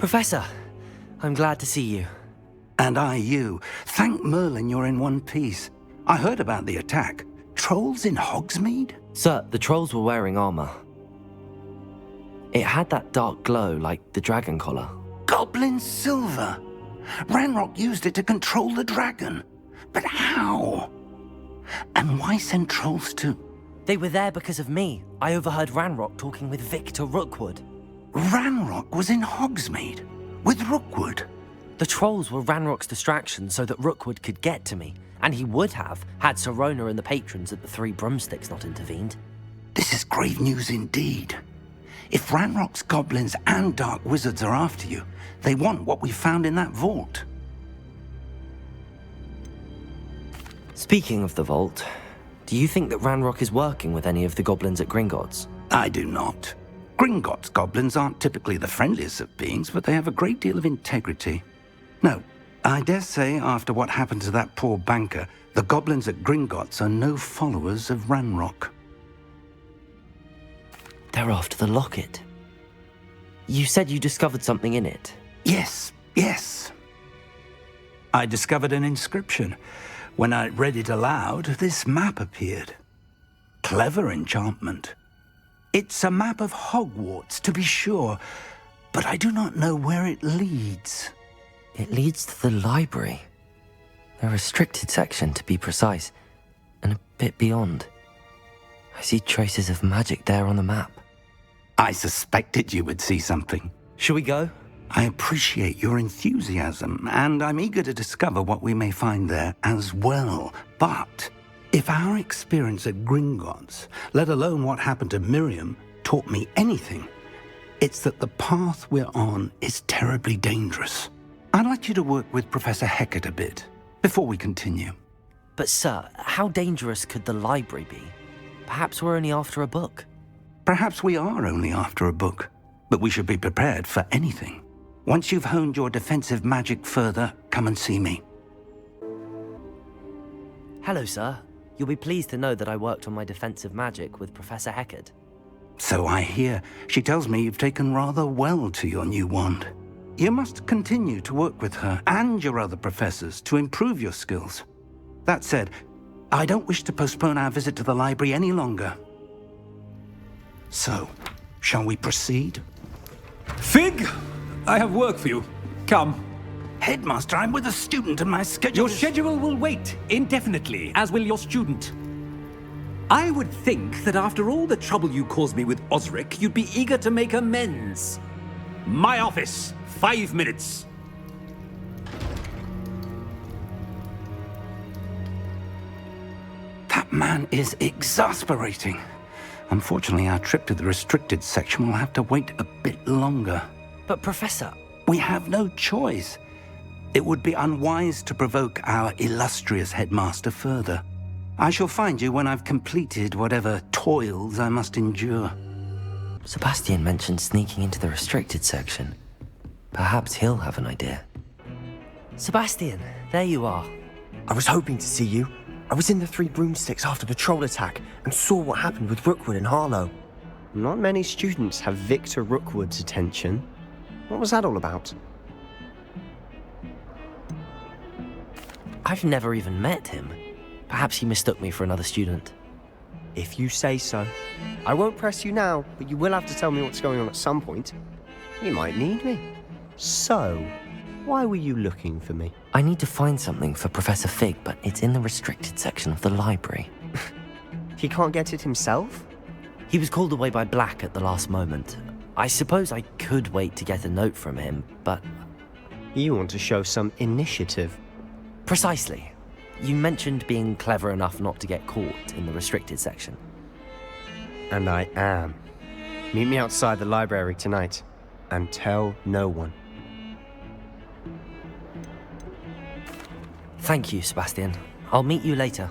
Professor, I'm glad to see you. And I you. Thank Merlin you're in one piece. I heard about the attack. Trolls in Hogsmeade? Sir, the trolls were wearing armor. It had that dark glow like the dragon collar. Goblin silver. Ranrock used it to control the dragon. But how? And why send trolls to... They were there because of me. I overheard Ranrock talking with Victor Rookwood. Ranrock was in Hogsmeade? With Rookwood? The trolls were Ranrock's distraction so that Rookwood could get to me. And he would have, had Sirona and the patrons at the Three Broomsticks not intervened. This is grave news indeed. If Ranrock's goblins and dark wizards are after you, they want what we found in that vault. Speaking of the vault, do you think that Ranrock is working with any of the goblins at Gringotts? I do not. Gringotts goblins aren't typically the friendliest of beings, but they have a great deal of integrity. No, I dare say after what happened to that poor banker, the goblins at Gringotts are no followers of Ranrock. They're after the locket. You said you discovered something in it. Yes. I discovered an inscription. When I read it aloud, this map appeared. Clever enchantment. It's a map of Hogwarts, to be sure, but I do not know where it leads. It leads to the library. The restricted section, to be precise, and a bit beyond. I see traces of magic there on the map. I suspected you would see something. Shall we go? I appreciate your enthusiasm, and I'm eager to discover what we may find there as well. But if our experience at Gringotts, let alone what happened to Miriam, taught me anything, it's that the path we're on is terribly dangerous. I'd like you to work with Professor Hecat a bit, before we continue. But sir, how dangerous could the library be? Perhaps we're only after a book. Perhaps we are only after a book, but we should be prepared for anything. Once you've honed your defensive magic further, come and see me. Hello, sir. You'll be pleased to know that I worked on my defensive magic with Professor Hecat. So I hear. She tells me you've taken rather well to your new wand. You must continue to work with her and your other professors to improve your skills. That said, I don't wish to postpone our visit to the library any longer. So, shall we proceed? Fig! I have work for you. Come. Headmaster, I'm with a student and my schedule Your schedule will wait indefinitely, as will your student. I would think that after all the trouble you caused me with Osric, you'd be eager to make amends. My office, 5 minutes. That man is exasperating. Unfortunately, our trip to the restricted section will have to wait a bit longer. But Professor... We have no choice. It would be unwise to provoke our illustrious headmaster further. I shall find you when I've completed whatever toils I must endure. Sebastian mentioned sneaking into the restricted section. Perhaps he'll have an idea. Sebastian, there you are. I was hoping to see you. I was in the Three Broomsticks after the troll attack and saw what happened with Rookwood and Harlow. Not many students have Victor Rookwood's attention. What was that all about? I've never even met him. Perhaps he mistook me for another student. If you say so. I won't press you now, but you will have to tell me what's going on at some point. You might need me. So, why were you looking for me? I need to find something for Professor Fig, but it's in the restricted section of the library. He can't get it himself? He was called away by Black at the last moment. I suppose I could wait to get a note from him, but... You want to show some initiative. Precisely. You mentioned being clever enough not to get caught in the restricted section. And I am. Meet me outside the library tonight, and tell no one. Thank you, Sebastian. I'll meet you later.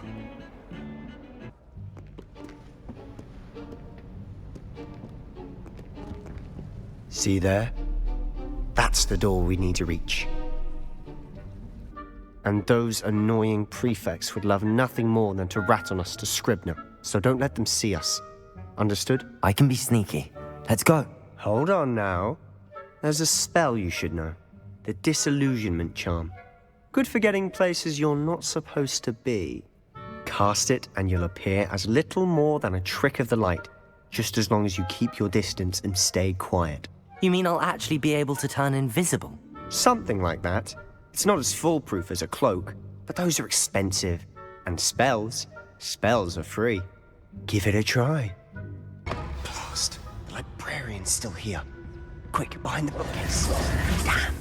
See there? That's the door we need to reach. And those annoying prefects would love nothing more than to rat on us to Scribner, so don't let them see us. Understood? I can be sneaky. Let's go. Hold on now. There's a spell you should know. The disillusionment charm. Good for getting places you're not supposed to be. Cast it and you'll appear as little more than a trick of the light, just as long as you keep your distance and stay quiet. You mean I'll actually be able to turn invisible? Something like that. It's not as foolproof as a cloak, but those are expensive. And spells are free. Give it a try. Blast. The librarian's still here. Quick, behind the bookcase. Damn.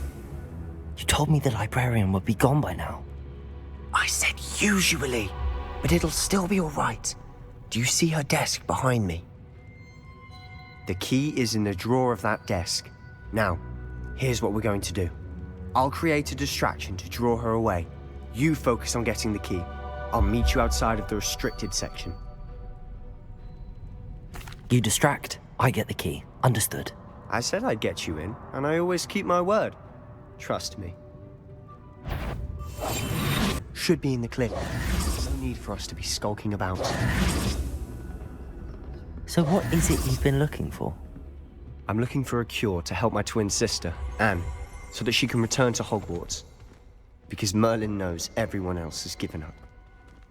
You told me the librarian would be gone by now. I said usually, but it'll still be all right. Do you see her desk behind me? The key is in the drawer of that desk. Now, here's what we're going to do. I'll create a distraction to draw her away. You focus on getting the key. I'll meet you outside of the restricted section. You distract, I get the key. Understood. I said I'd get you in, and I always keep my word. Trust me. Should be in the clear. There's no need for us to be skulking about. So what is it you've been looking for? I'm looking for a cure to help my twin sister, Anne, so that she can return to Hogwarts. Because Merlin knows everyone else has given up.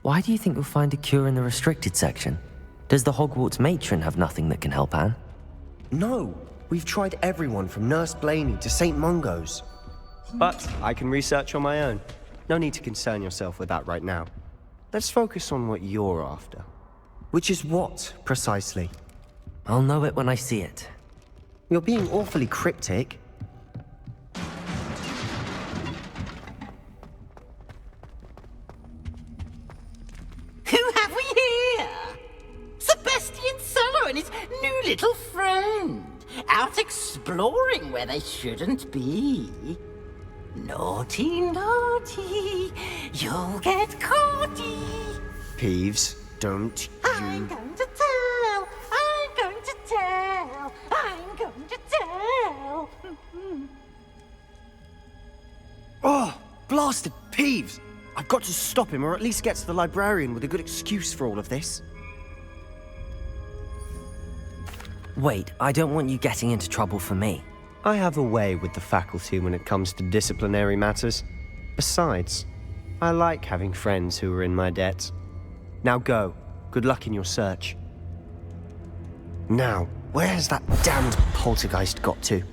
Why do you think you'll find a cure in the restricted section? Does the Hogwarts matron have nothing that can help Anne? No, we've tried everyone from Nurse Blaney to St. Mungo's. But I can research on my own. No need to concern yourself with that right now. Let's focus on what you're after. Which is what, precisely? I'll know it when I see it. You're being awfully cryptic. Who have we here? Sebastian Solo and his new little friend, out exploring where they shouldn't be. Naughty, naughty, you'll get caughty. Peeves, don't I'm you... going to tell, I'm going to tell, I'm going to tell. Oh, blasted Peeves! I've got to stop him, or at least get to the librarian with a good excuse for all of this. Wait, I don't want you getting into trouble for me. I have a way with the faculty when it comes to disciplinary matters. Besides, I like having friends who are in my debt. Now go. Good luck in your search. Now, where has that damned poltergeist got to?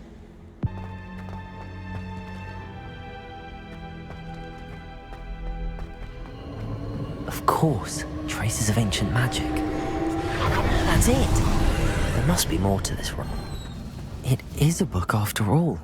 Of course, traces of ancient magic. That's it. There must be more to this room. It is a book after all.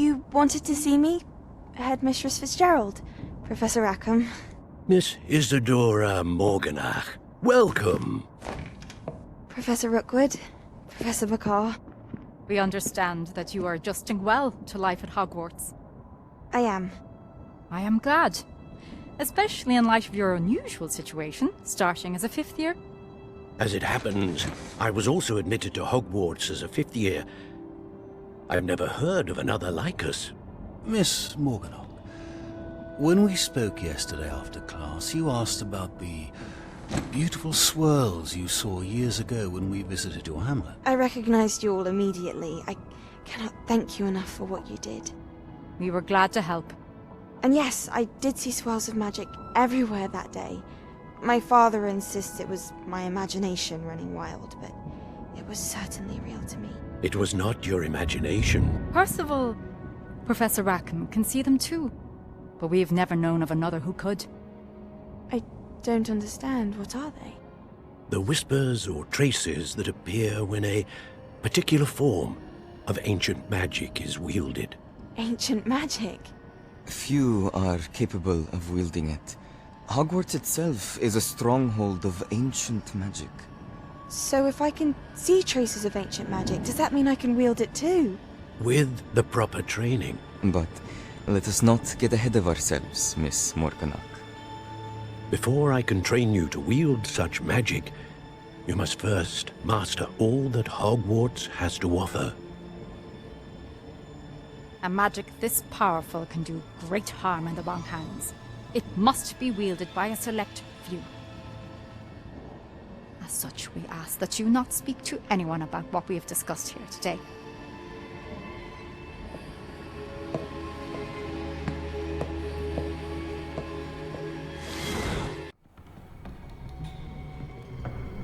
You wanted to see me? Headmistress Fitzgerald, Professor Rackham. Miss Isadora Morganach, welcome. Professor Rookwood, Professor McCaw. We understand that you are adjusting well to life at Hogwarts. I am. I am glad. Especially in light of your unusual situation, starting as a 5th year. As it happens, I was also admitted to Hogwarts as a 5th year. I've never heard of another like us. Miss Morganach, when we spoke yesterday after class, you asked about the beautiful swirls you saw years ago when we visited your hamlet. I recognized you all immediately. I cannot thank you enough for what you did. We were glad to help. And yes, I did see swirls of magic everywhere that day. My father insists it was my imagination running wild, but it was certainly real to me. It was not your imagination. Percival, Professor Rackham can see them too. But we have never known of another who could. I don't understand. What are they? The whispers or traces that appear when a particular form of ancient magic is wielded. Ancient magic? Few are capable of wielding it. Hogwarts itself is a stronghold of ancient magic. So if I can see traces of ancient magic, does that mean I can wield it too? With the proper training. But let us not get ahead of ourselves, Miss Morganach. Before I can train you to wield such magic, you must first master all that Hogwarts has to offer. A magic this powerful can do great harm in the wrong hands. It must be wielded by a select few. As such, we ask that you not speak to anyone about what we have discussed here today.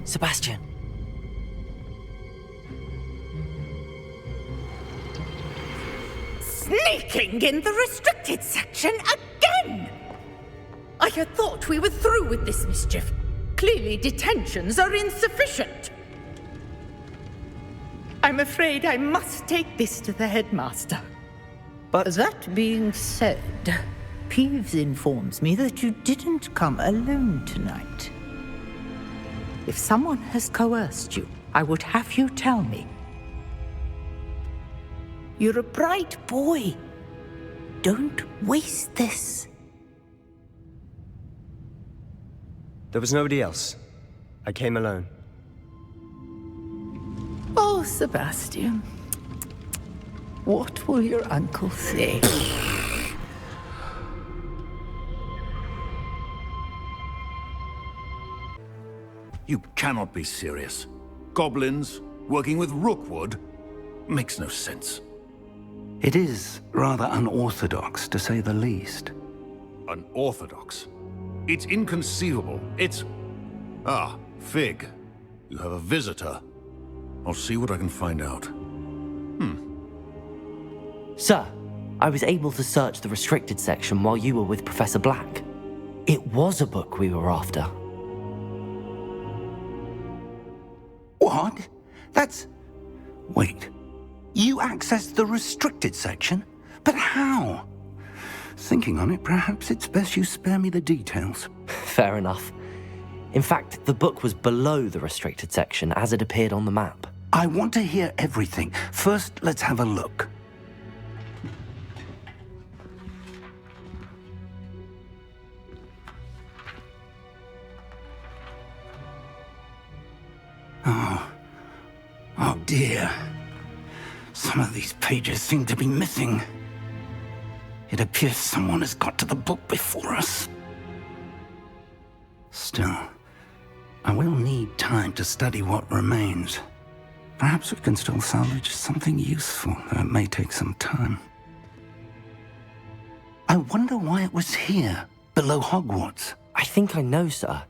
Sebastian. Sneaking in the restricted section again! I had thought we were through with this mischief. Clearly detentions are insufficient. I'm afraid I must take this to the headmaster. But That being said, Peeves informs me that you didn't come alone tonight. If someone has coerced you, I would have you tell me. You're a bright boy. Don't waste this. there was nobody else. I came alone. Oh, Sebastian. What will your uncle say? You cannot be serious. Goblins working with Rookwood makes no sense. It is rather unorthodox, to say the least. Unorthodox? It's inconceivable. It's... Ah, Fig. You have a visitor. I'll see what I can find out. Sir, I was able to search the restricted section while you were with Professor Black. It was a book we were after. What? That's... Wait. You accessed the restricted section? But how? Thinking on it, perhaps it's best you spare me the details. Fair enough. In fact, the book was below the restricted section as it appeared on the map. I want to hear everything. First, let's have a look. Oh dear. Some of these pages seem to be missing. It appears someone has got to the book before us. Still, I will need time to study what remains. Perhaps we can still salvage something useful, though it may take some time. I wonder why it was here, below Hogwarts. I think I know, sir.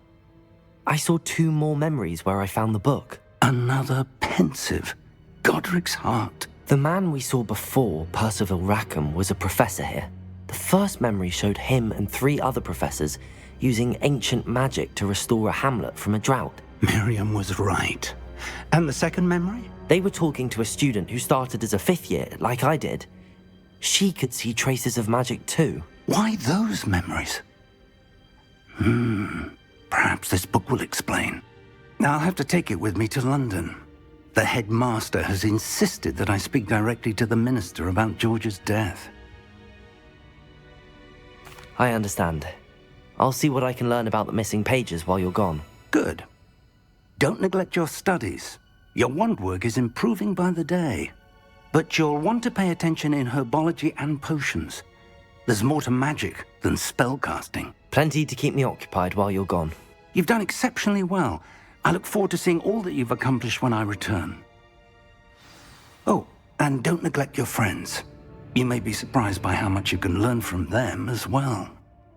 I saw 2 more memories where I found the book. Another pensive. Godric's heart. The man we saw before, Percival Rackham, was a professor here. The first memory showed him and 3 other professors using ancient magic to restore a hamlet from a drought. Miriam was right. And the second memory? They were talking to a student who started as a 5th year, like I did. She could see traces of magic too. Why those memories? Perhaps this book will explain. I'll have to take it with me to London. The headmaster has insisted that I speak directly to the minister about George's death. I understand. I'll see what I can learn about the missing pages while you're gone. Good. Don't neglect your studies. Your wand work is improving by the day. But you'll want to pay attention in herbology and potions. There's more to magic than spellcasting. Plenty to keep me occupied while you're gone. You've done exceptionally well. I look forward to seeing all that you've accomplished when I return. Oh, and don't neglect your friends. You may be surprised by how much you can learn from them as well.